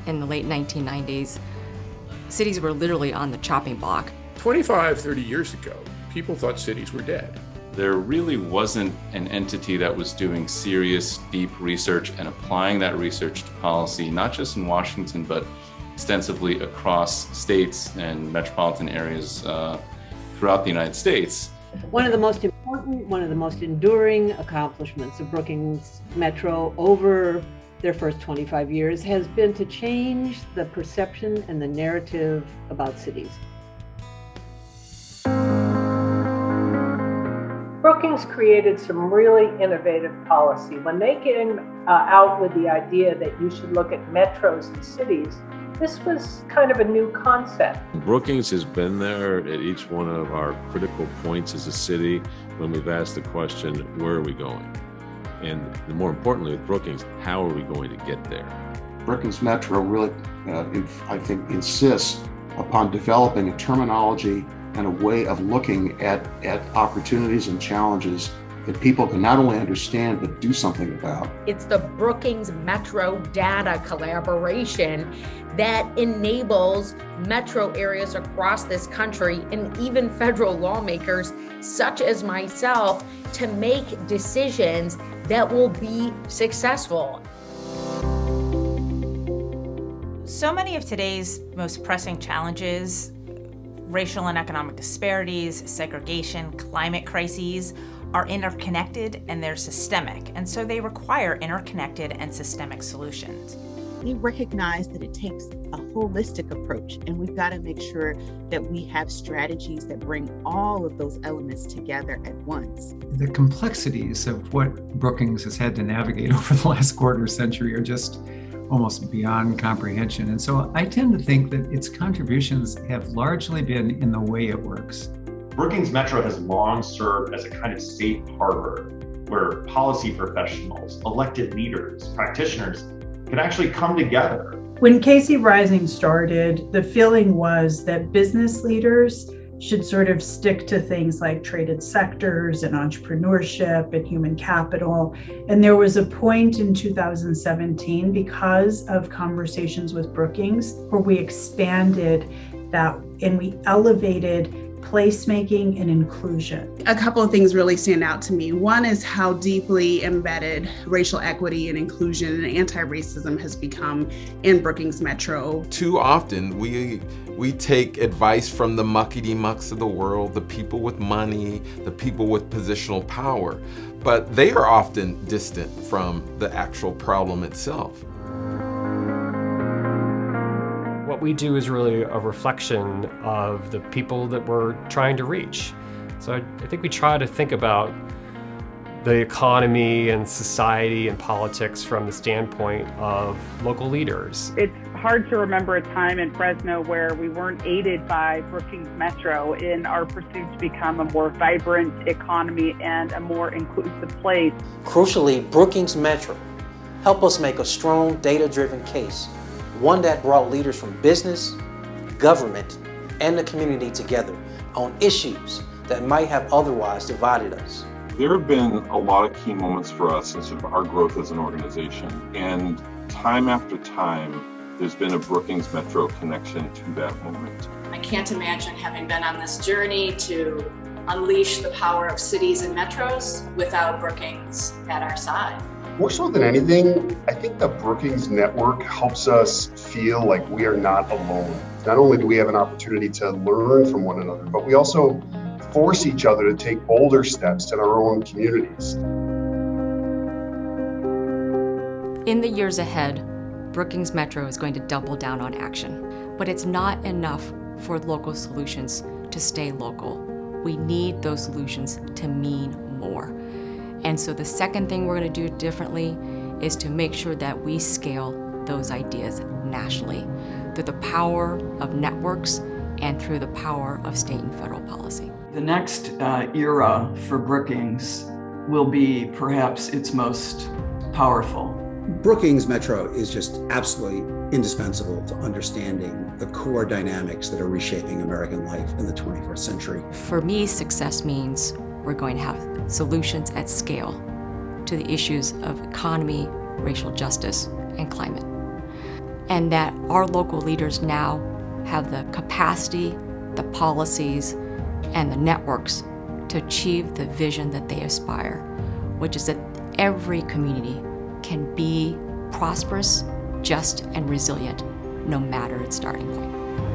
in the late 1990s, cities were literally on the chopping block. 25, 30 years ago, people thought cities were dead. There really wasn't an entity that was doing serious, deep research and applying that research to policy, not just in Washington, but extensively across states and metropolitan areas throughout the United States. One of the most important, one of the most enduring accomplishments of Brookings Metro over their first 25 years has been to change the perception and the narrative about cities. Brookings created some really innovative policy. When they came out with the idea that you should look at metros and cities, this was kind of a new concept. Brookings has been there at each one of our critical points as a city when we've asked the question, where are we going? And more importantly with Brookings, how are we going to get there? Brookings Metro really, I think, insists upon developing a terminology and a way of looking at opportunities and challenges that people can not only understand but do something about. It's the Brookings Metro data collaboration that enables metro areas across this country and even federal lawmakers such as myself to make decisions that will be successful. So many of today's most pressing challenges, racial and economic disparities, segregation, climate crises, are interconnected and they're systemic, and so they require interconnected and systemic solutions. We recognize that it takes a holistic approach, and we've got to make sure that we have strategies that bring all of those elements together at once. The complexities of what Brookings has had to navigate over the last quarter century are just almost beyond comprehension. And so I tend to think that its contributions have largely been in the way it works. Brookings Metro has long served as a kind of safe harbor where policy professionals, elected leaders, practitioners can actually come together. When KC Rising started, the feeling was that business leaders should sort of stick to things like traded sectors and entrepreneurship and human capital. And there was a point in 2017, because of conversations with Brookings, where we expanded that and we elevated placemaking and inclusion. A couple of things really stand out to me. One is how deeply embedded racial equity and inclusion and anti-racism has become in Brookings Metro. Too often we take advice from the muckety-mucks of the world, the people with money, the people with positional power, but they are often distant from the actual problem itself. What we do is really a reflection of the people that we're trying to reach. So I think we try to think about the economy and society and politics from the standpoint of local leaders. It's hard to remember a time in Fresno where we weren't aided by Brookings Metro in our pursuit to become a more vibrant economy and a more inclusive place. Crucially, Brookings Metro helped us make a strong data-driven case, one that brought leaders from business, government, and the community together on issues that might have otherwise divided us. There have been a lot of key moments for us in sort of our growth as an organization, and time after time, there's been a Brookings Metro connection to that moment. I can't imagine having been on this journey to unleash the power of cities and metros without Brookings at our side. More so than anything, I think the Brookings network helps us feel like we are not alone. Not only do we have an opportunity to learn from one another, but we also force each other to take bolder steps in our own communities. In the years ahead, Brookings Metro is going to double down on action, but it's not enough for local solutions to stay local. We need those solutions to mean more. And so the second thing we're going to do differently is to make sure that we scale those ideas nationally through the power of networks and through the power of state and federal policy. The next era for Brookings will be perhaps its most powerful. Brookings Metro is just absolutely indispensable to understanding the core dynamics that are reshaping American life in the 21st century. For me, success means we're going to have solutions at scale to the issues of economy, racial justice, and climate. and that our local leaders now have the capacity, the policies, and the networks to achieve the vision that they aspire, which is that every community can be prosperous, just, and resilient, no matter its starting point.